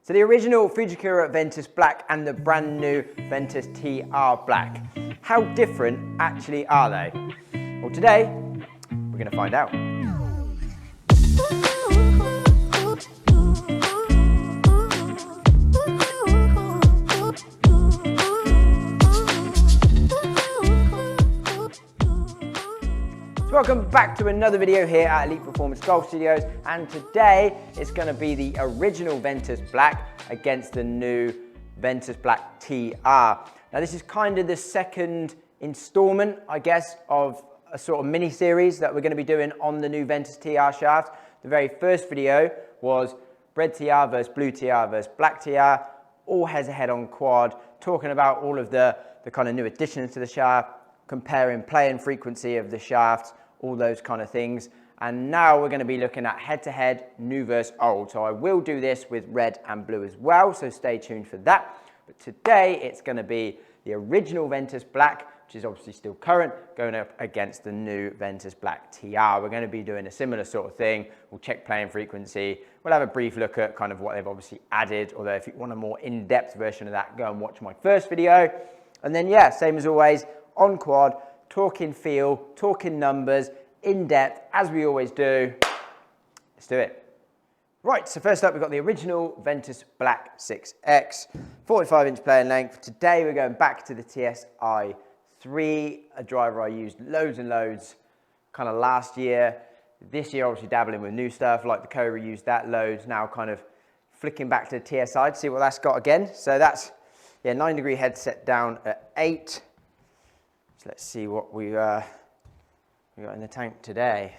So the original Fujikura Ventus Black and the brand new Ventus TR Black. How different actually are they? Well, today we're going to find out. Welcome back to another video here at Elite Performance Golf Studios, and today it's going to be the original Ventus Black against the new Ventus Black TR. Now this is kind of the second installment, I guess, of a sort of mini series that we're going to be doing on the new Ventus TR shaft. The very first video was red TR versus blue TR versus black TR, all head-to-head on quad, talking about all of the kind of new additions to the shaft, comparing play and frequency of the shafts, all those kind of things. And now we're going to be looking at head-to-head, new versus old. So I will do this with red and blue as well, so stay tuned for that. But today it's going to be the original Ventus Black, which is obviously still current, going up against the new Ventus Black TR. We're going to be doing a similar sort of thing. We'll check play and frequency. We'll have a brief look at kind of what they've obviously added, although if you want a more in-depth version of that, go and watch my first video. And then, yeah, same as always, on quad, talking feel, talking numbers, in depth, as we always do. Let's do it. Right, so first up, we've got the original Ventus Black 6X, 45-inch playing length. Today, we're going back to the TSI 3, a driver I used loads and loads kind of last year. This year, obviously dabbling with new stuff, like the Cobra, used that loads. Now kind of flicking back to the TSI to see what that's got again. So that's, yeah, 9-degree head set down at 8. So let's see what we got in the tank today.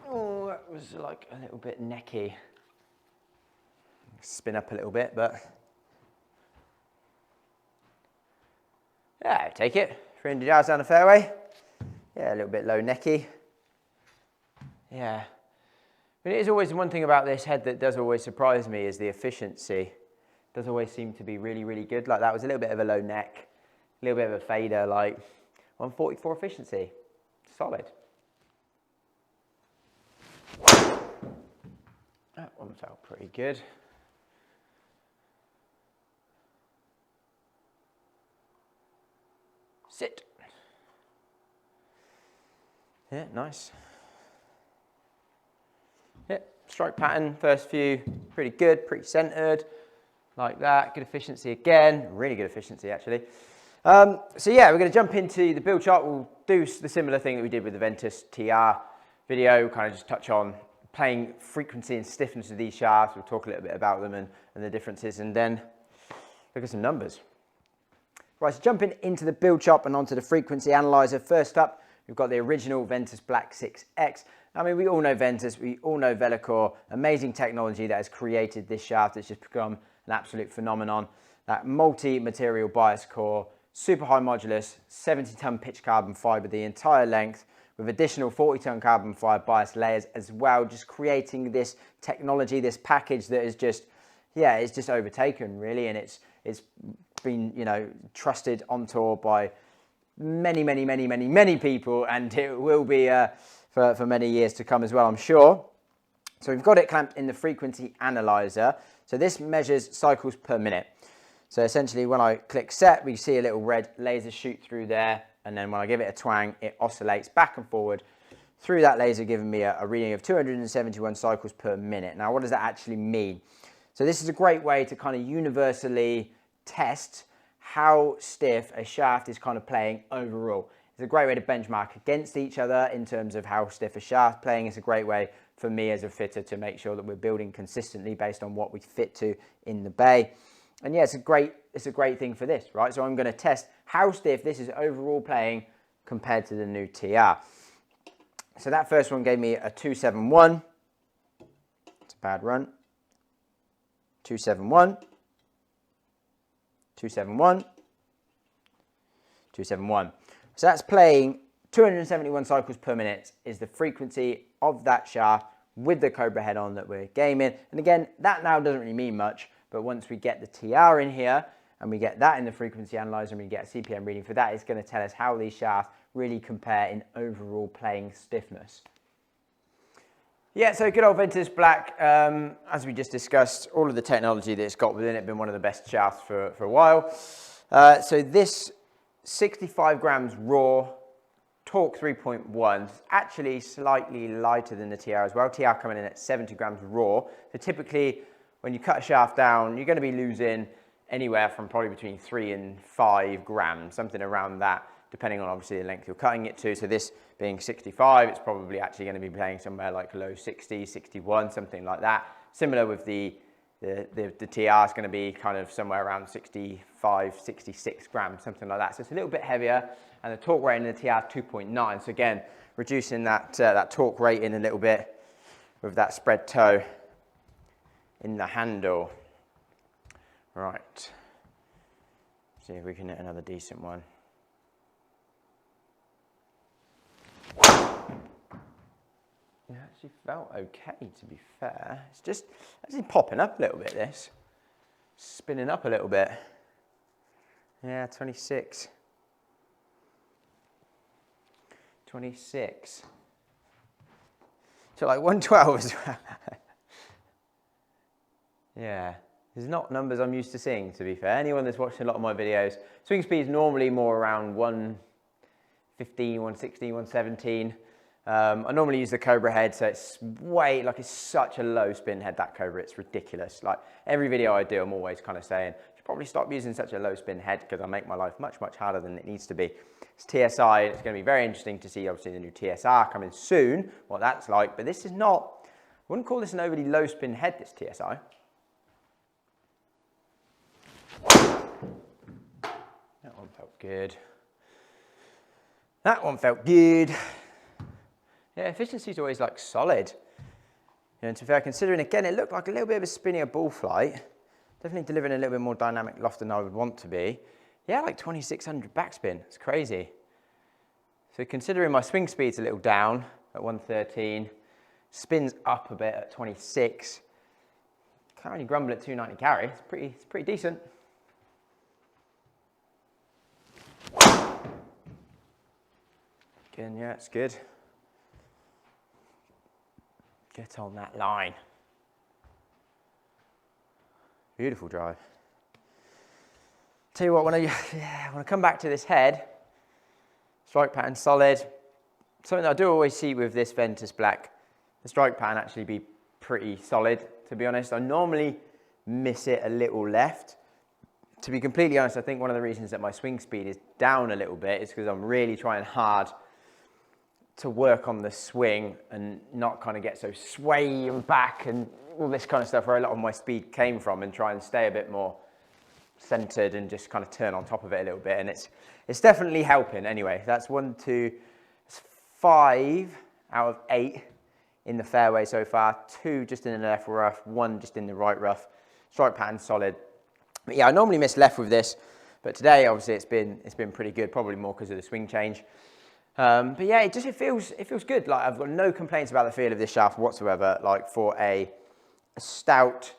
Oh, that was like a little bit necky. Spin up a little bit, but yeah, take it. 300 yards down the fairway. Yeah, a little bit low necky. Yeah. But it is always one thing about this head that does always surprise me is the efficiency. Does always seem to be really, really good. Like that was a little bit of a low neck, a little bit of a fader, like 144 efficiency. Solid. That one felt pretty good. Sit. Yeah, nice. Yeah, strike pattern, first few, pretty good, pretty centered. Like that, good efficiency again, really good efficiency actually. So yeah, we're going to jump into the build chart. We'll do the similar thing that we did with the Ventus TR video. We'll kind of just touch on playing frequency and stiffness of these shafts. We'll talk a little bit about them and the differences, and then look at some numbers. Right, so jumping into the build chart and onto the frequency analyzer. First up, we've got the original Ventus Black 6X. I mean, we all know Ventus, we all know Velocore, amazing technology that has created this shaft. It's just become an absolute phenomenon. That multi-material bias core, super high modulus, 70-ton pitch carbon fiber the entire length, with additional 40-ton carbon fiber bias layers as well, just creating this technology, this package that is just, yeah, it's just overtaken really, and it's been, you know, trusted on tour by many people, and it will be for many years to come as well, I'm sure. So we've got it clamped in the frequency analyzer. So this measures cycles per minute. So essentially when I click set, we see a little red laser shoot through there. And then when I give it a twang, it oscillates back and forward through that laser, giving me a reading of 271 cycles per minute. Now, what does that actually mean? So this is a great way to kind of universally test how stiff a shaft is kind of playing overall. It's a great way to benchmark against each other in terms of how stiff a shaft playing. It's a great way for me as a fitter to make sure that we're building consistently based on what we fit to in the bay. And yeah, it's a great thing for this, right? So I'm going to test how stiff this is overall playing compared to the new TR. So that first one gave me a 271. It's a bad run. 271. 271. 271. So that's playing 271 cycles per minute is the frequency of that shaft with the Cobra head on that we're gaming. And again, that now doesn't really mean much, but once we get the TR in here and we get that in the frequency analyzer and we get a CPM reading for that, it's going to tell us how these shafts really compare in overall playing stiffness. Yeah, so good old Ventus Black, as we just discussed, all of the technology that it's got within it, been one of the best shafts for a while. So this 65 grams raw, torque 3.1, actually slightly lighter than the TR as well. TR coming in at 70 grams raw. So typically, when you cut a shaft down, you're going to be losing anywhere from probably between 3 and 5 grams, something around that, depending on obviously the length you're cutting it to. So this being 65, it's probably actually going to be playing somewhere like low 60s, 61, something like that. Similar with the TR is going to be kind of somewhere around 65, 66 grams, something like that. So it's a little bit heavier, and the torque rating in the TR 2.9. So again, reducing that torque rating a little bit with that spread toe in the handle. Right. See if we can hit another decent one. It actually felt okay, to be fair. It's just actually popping up a little bit, this. Spinning up a little bit. Yeah, 26. 26. So like 112 as well. Yeah. There's not numbers I'm used to seeing, to be fair. Anyone that's watched a lot of my videos, swing speed is normally more around 115, 116, 117. I normally use the Cobra head, so it's it's such a low spin head, that Cobra, it's ridiculous. Like every video I do, I'm always kind of saying, you should probably stop using such a low spin head because I make my life much, much harder than it needs to be. It's TSI, and it's going to be very interesting to see, obviously, the new TSR coming soon, what that's like, but this is not, I wouldn't call this an overly low spin head, this TSI. That one felt good. That one felt good. Yeah, efficiency is always like solid. And to be fair, considering again, it looked like a little bit of a spinnier ball flight. Definitely delivering a little bit more dynamic loft than I would want to be. Yeah, like 2600 backspin. It's crazy. So considering my swing speed's a little down at 113, spins up a bit at 26. Can't really grumble at 290 carry. It's pretty decent. Again, yeah, it's good. Get on that line. Beautiful drive. Tell you what, when I come back to this head, strike pattern solid. Something I do always see with this Ventus Black, the strike pattern actually be pretty solid, to be honest. I normally miss it a little left. To be completely honest, I think one of the reasons that my swing speed is down a little bit is because I'm really trying hard to work on the swing and not kind of get so sway and back and all this kind of stuff where a lot of my speed came from, and try and stay a bit more centered and just kind of turn on top of it a little bit. And it's definitely helping anyway. That's 5 out of 8 in the fairway so far, 2 just in the left rough, 1 just in the right rough. Strike pattern solid. But yeah, I normally miss left with this, but today obviously it's been pretty good, probably more because of the swing change. But yeah, it feels good. Like I've got no complaints about the feel of this shaft whatsoever. Like for a stout,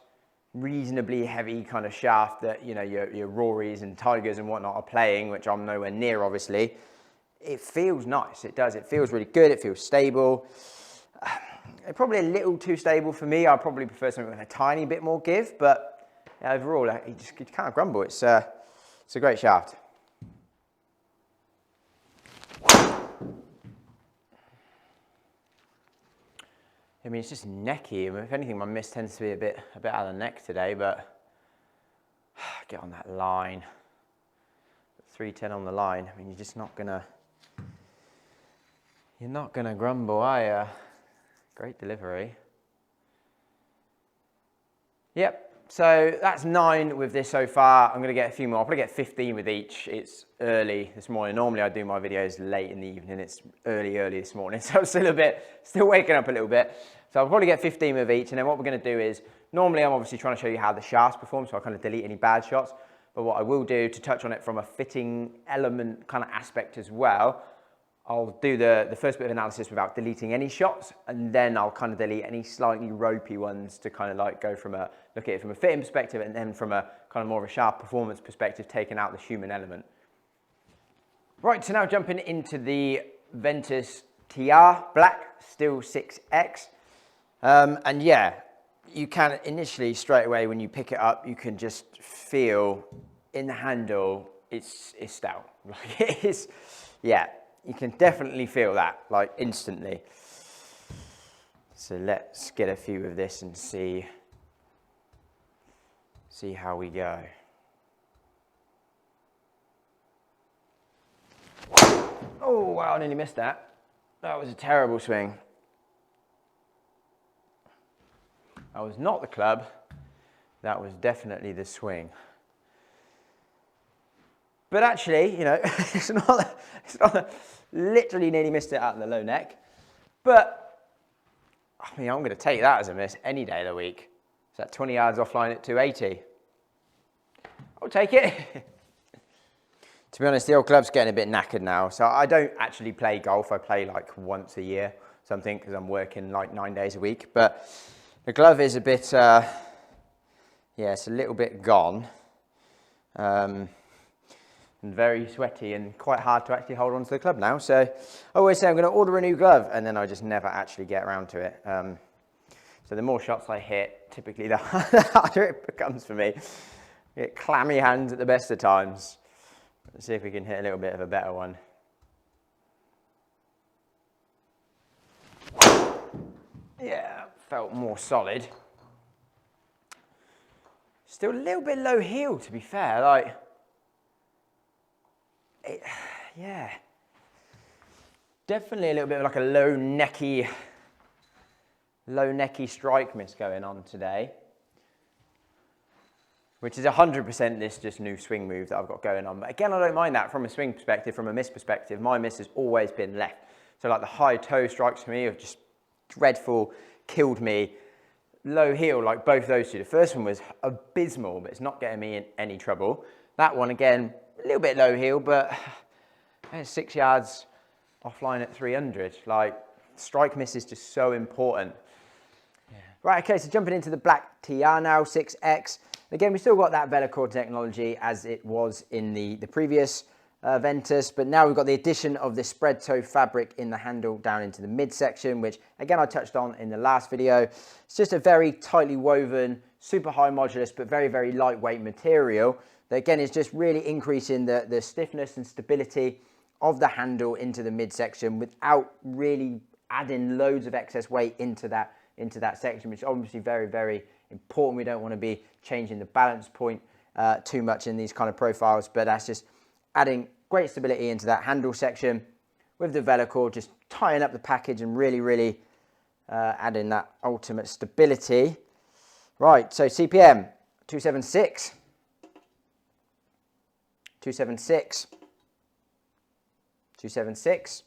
reasonably heavy kind of shaft that, you know, your Rorys and Tigers and whatnot are playing, which I'm nowhere near, obviously. It feels nice. It does. It feels really good. It feels stable. Probably a little too stable for me. I probably prefer something with a tiny bit more give, but overall, you can't grumble. It's a great shaft. I mean, it's just necky. If anything, my miss tends to be a bit out of the neck today, but get on that line. 310 on the line. I mean, you're not gonna grumble, are you? Great delivery. Yep. So that's 9 with this so far. I'm going to get a few more. I'll probably get 15 with each. It's early this morning. Normally I do my videos late in the evening. It's early this morning. So I'm still waking up a little bit. So I'll probably get 15 with each. And then what we're going to do is, normally I'm obviously trying to show you how the shafts perform, so I kind of delete any bad shots. But what I will do to touch on it from a fitting element kind of aspect as well, I'll do the first bit of analysis without deleting any shots, and then I'll kind of delete any slightly ropey ones to kind of like go from look at it from a fitting perspective, and then from a kind of more of a sharp performance perspective, taking out the human element. Right, so now jumping into the Ventus TR Black, still 6X. And yeah, you can initially straight away when you pick it up, you can just feel in the handle, it's stout. Like it is, yeah, you can definitely feel that like instantly. So let's get a few of this and see how we go. Oh wow, I nearly missed that. That was a terrible swing. That was not the club, that was definitely the swing. But actually, you know, it's not literally nearly missed it out in the low neck. But, I mean, I'm going to take that as a miss any day of the week. Is that 20 yards offline at 280? I'll take it. To be honest, the old club's getting a bit knackered now. So I don't actually play golf. I play like once a year, something, because I'm working like 9 days a week. But the glove is a bit, yeah, it's a little bit gone. And very sweaty and quite hard to actually hold on to the club now. So I always say I'm going to order a new glove and then I just never actually get around to it. So the more shots I hit, typically the harder it becomes for me. I get clammy hands at the best of times. Let's see if we can hit a little bit of a better one. Yeah, felt more solid. Still a little bit low heel, to be fair. Like, yeah, definitely a little bit of like a low necky strike miss going on today, which is 100% this just new swing move that I've got going on. But again, I don't mind that from a swing perspective. From a miss perspective, my miss has always been left. So like the high toe strikes for me have just dreadful, killed me. Low heel, like both those two. The first one was abysmal, but it's not getting me in any trouble. That one, again, a little bit low heel, but 6 yards offline at 300. Like, strike miss is just so important. Yeah. Right, okay, so jumping into the Black TR now, 6X. Again, we still got that Velocore technology as it was in the previous Ventus, but now we've got the addition of the spread toe fabric in the handle down into the midsection, which again I touched on in the last video. It's just a very tightly woven, super high modulus, but very, very lightweight material that again is just really increasing the stiffness and stability of the handle into the midsection without really adding loads of excess weight into that section, which is obviously very, very important. We don't want to be changing the balance point too much in these kind of profiles, but that's just adding great stability into that handle section with the Velocore, just tying up the package and really, really adding that ultimate stability. Right, so CPM 276, 276, 276,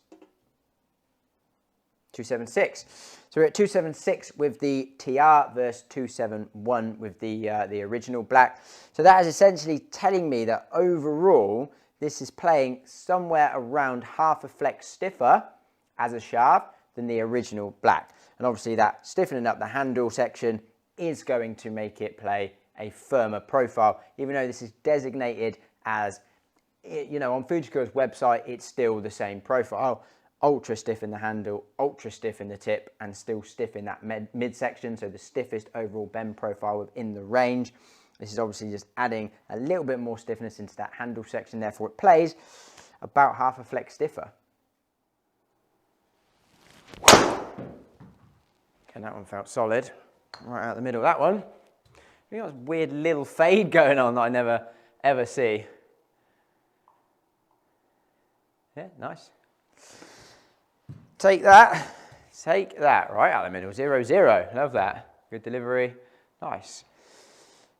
276. So we're at 276 with the TR versus 271 with the original Black. So that is essentially telling me that overall, this is playing somewhere around half a flex stiffer as a shaft than the original Black. And obviously that stiffening up the handle section is going to make it play a firmer profile, even though this is designated as, you know, on Fujico's website, it's still the same profile. Ultra stiff in the handle, ultra stiff in the tip, and still stiff in that midsection, so the stiffest overall bend profile within the range. This is obviously just adding a little bit more stiffness into that handle section, therefore it plays about half a flex stiffer. And that one felt solid, right out the middle of that one. We got this weird little fade going on that I never ever see. Yeah, nice. Take that, right out the middle, 0-0, love that. Good delivery, nice.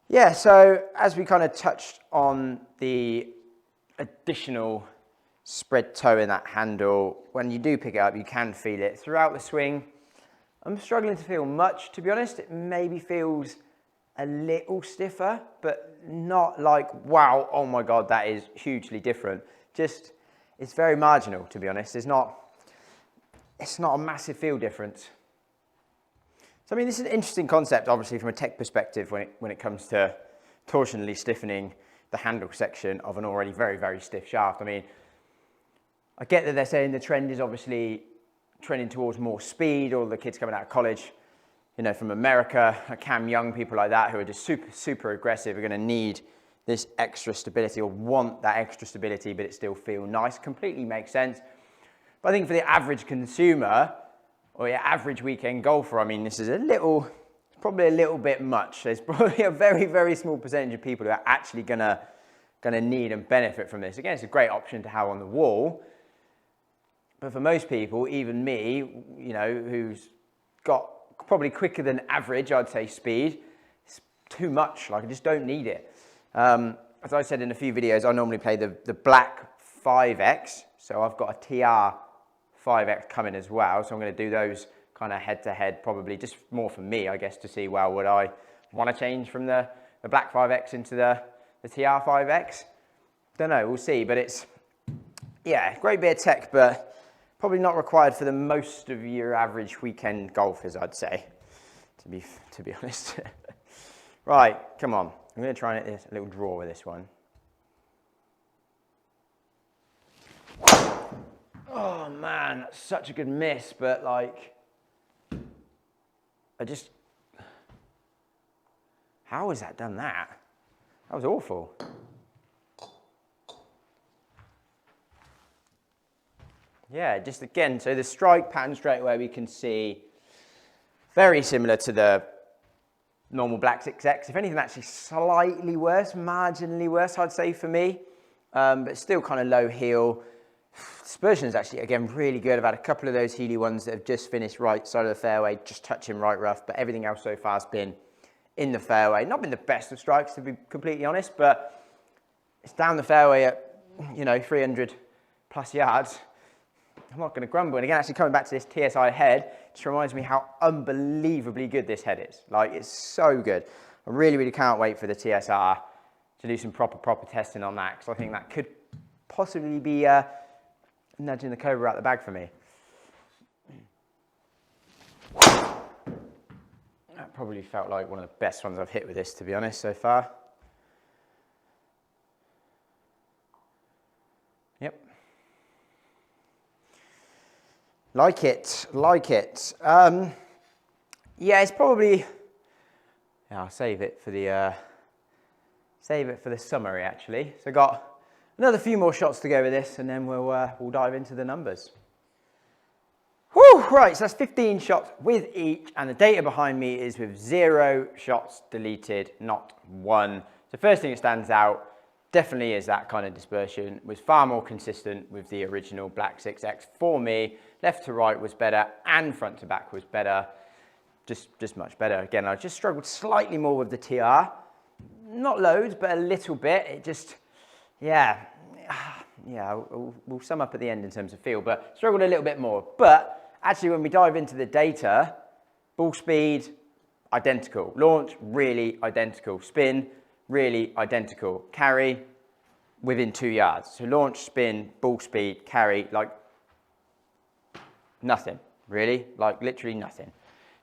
Yeah, so as we kind of touched on the additional spread toe in that handle, when you do pick it up, you can feel it throughout the swing. I'm struggling to feel much, to be honest. It maybe feels a little stiffer, but not like, wow, oh my God, that is hugely different. Just, it's very marginal, to be honest. It's not a massive feel difference. So I mean, this is an interesting concept, obviously, from a tech perspective when it comes to torsionally stiffening the handle section of an already very, very stiff shaft. I mean, I get that they're saying the trend is obviously trending towards more speed, all the kids coming out of college, you know, from America, Cam Young, people like that who are just super, super aggressive are going to need this extra stability or want that extra stability, but it still feel nice. Completely makes sense. But I think for the average consumer or your average weekend golfer, I mean, this is probably a little bit much. There's probably a very, very small percentage of people who are actually gonna need and benefit from this. Again, it's a great option to have on the wall. But for most people, even me, you know, who's got probably quicker than average, I'd say, speed, it's too much. Like, I just don't need it. As I said in a few videos, I normally play the Black 5X. So I've got a TR 5X coming as well. So I'm going to do those kind of head to head, probably just more for me, I guess, to see, well, would I want to change from the Black 5X into the TR 5X? Don't know, we'll see. But it's, yeah, great bit of tech, but probably not required for the most of your average weekend golfers, I'd say, to be honest. Right, come on. I'm going to try a little draw with this one. Oh man, that's such a good miss, but like, how has that done that? That was awful. Yeah, just again, so the strike pattern straight away we can see very similar to the normal Black 6X. If anything, actually slightly worse, marginally worse, I'd say for me, but still kind of low heel. Dispersion is actually, again, really good. I've had a couple of those Healy ones that have just finished right side of the fairway, just touching right rough, but everything else so far has been in the fairway. Not been the best of strikes, to be completely honest, but it's down the fairway at, you know, 300 plus yards. I'm not going to grumble. And again, actually coming back to this TSI head, just reminds me how unbelievably good this head is. Like, it's so good. I really, really can't wait for the TSR to do some proper testing on that, because I think that could possibly be nudging the Cobra out the bag for me. That probably felt like one of the best ones I've hit with this, to be honest, so far. Yep. Like it. Yeah, it's probably, yeah, I'll save it for the summary, actually. So got another few more shots to go with this, and then we'll dive into the numbers. Whew, right, so that's 15 shots with each, and the data behind me is with 0 shots deleted, not 1. The first thing that stands out definitely is that kind of dispersion. It was far more consistent with the original Black 6X for me. Left to right was better, and front to back was better. Just much better. Again, I just struggled slightly more with the TR. Not loads, but a little bit. It just, yeah, we'll sum up at the end in terms of feel, but struggled a little bit more. But actually, when we dive into the data, ball speed, identical. Launch, really identical. Spin, really identical. Carry, within 2 yards. So launch, spin, ball speed, carry, like nothing, really. Like literally nothing.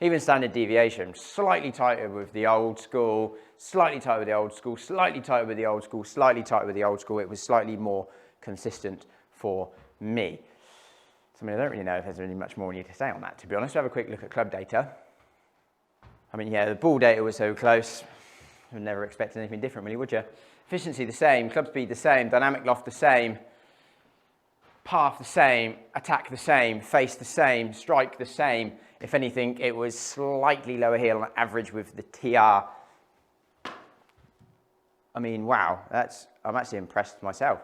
Even standard deviation, slightly tighter with the old school, slightly tighter with the old school, slightly tighter with the old school, slightly tighter with the old school. It was slightly more consistent for me. So I mean, I don't really know if there's really much more we need to say on that, to be honest. Have a quick look at club data. I mean, yeah, the ball data was so close. You would never expect anything different, really, would you? Efficiency the same, club speed the same, dynamic loft the same, path the same, attack the same, face the same, strike the same. If anything, it was slightly lower heel on average with the TR. I mean, wow, I'm actually impressed myself.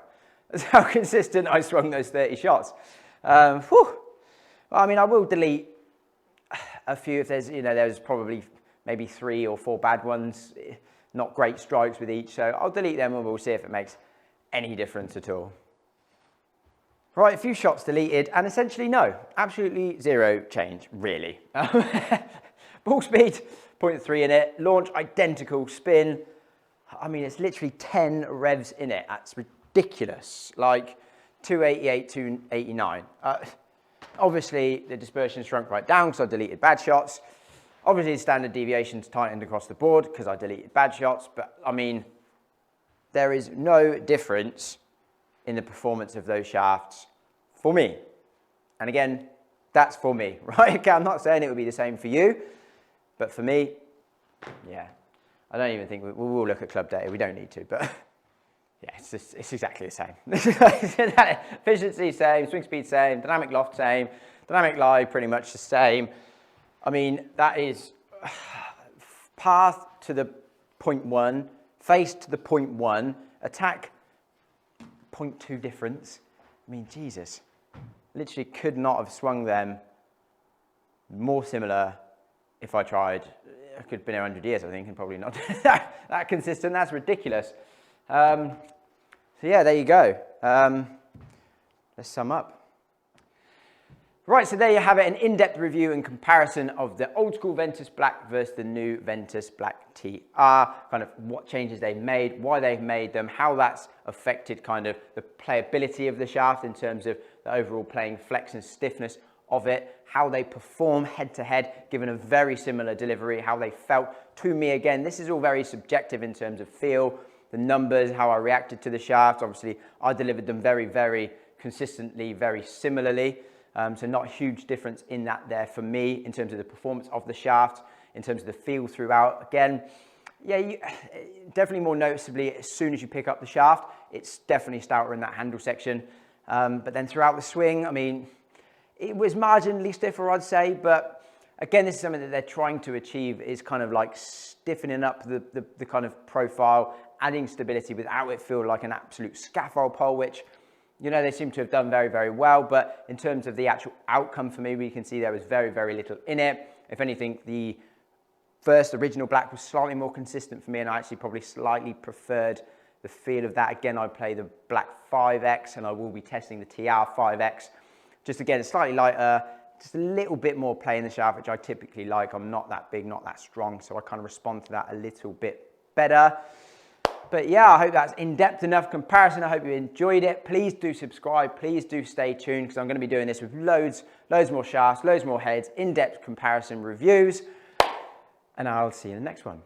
That's how consistent I swung those 30 shots. Well, I mean, I will delete a few if there's probably maybe 3 or 4 bad ones, not great strikes with each. So I'll delete them and we'll see if it makes any difference at all. Right, a few shots deleted, and essentially no, absolutely 0 change, really. Ball speed, 0.3 in it. Launch, identical. Spin, I mean, it's literally 10 revs in it. That's ridiculous. Like 288, 289. Obviously, the dispersion shrunk right down because I deleted bad shots. Obviously, the standard deviations tightened across the board because I deleted bad shots. But, I mean, there is no difference in the performance of those shafts for me. And again, that's for me, right? Okay, I'm not saying it would be the same for you, But for me, yeah, I don't even think we will look at club data. We don't need to, but yeah, it's exactly the same. Efficiency same, swing speed same, dynamic loft same, dynamic lie pretty much the same. I mean, that is path to the 0.1, face to the 0.1, attack 0.2 difference. I mean, Jesus, literally could not have swung them more similar if I tried. I could have been here 100 years, I think, and probably not that consistent. That's ridiculous. So yeah, there you go. Let's sum up. Right, so there you have it, an in-depth review and comparison of the old school Ventus Black versus the new Ventus Black TR, kind of what changes they've made, why they've made them, how that's affected kind of the playability of the shaft in terms of the overall playing flex and stiffness of it, how they perform head to head, given a very similar delivery, how they felt to me. Again, this is all very subjective in terms of feel, the numbers, how I reacted to the shaft. Obviously, I delivered them very, very consistently, very similarly. So not a huge difference in that there for me in terms of the performance of the shaft, in terms of the feel throughout. Again, yeah, definitely more noticeably as soon as you pick up the shaft, it's definitely stouter in that handle section. But then throughout the swing, I mean, it was marginally stiffer, I'd say, but again, this is something that they're trying to achieve, is kind of like stiffening up the kind of profile, adding stability without it feel like an absolute scaffold pole, which, you know, they seem to have done very, very well. But in terms of the actual outcome for me, we can see there was very, very little in it. If anything, the first original Black was slightly more consistent for me, and I actually probably slightly preferred the feel of that. Again, I play the Black 5X, and I will be testing the TR 5X. Just again, slightly lighter, just a little bit more play in the shaft, which I typically like. I'm not that big, not that strong, so I kind of respond to that a little bit better. But yeah, I hope that's in-depth enough comparison. I hope you enjoyed it. Please do subscribe. Please do stay tuned, because I'm going to be doing this with loads more shafts, loads more heads, in-depth comparison reviews. And I'll see you in the next one.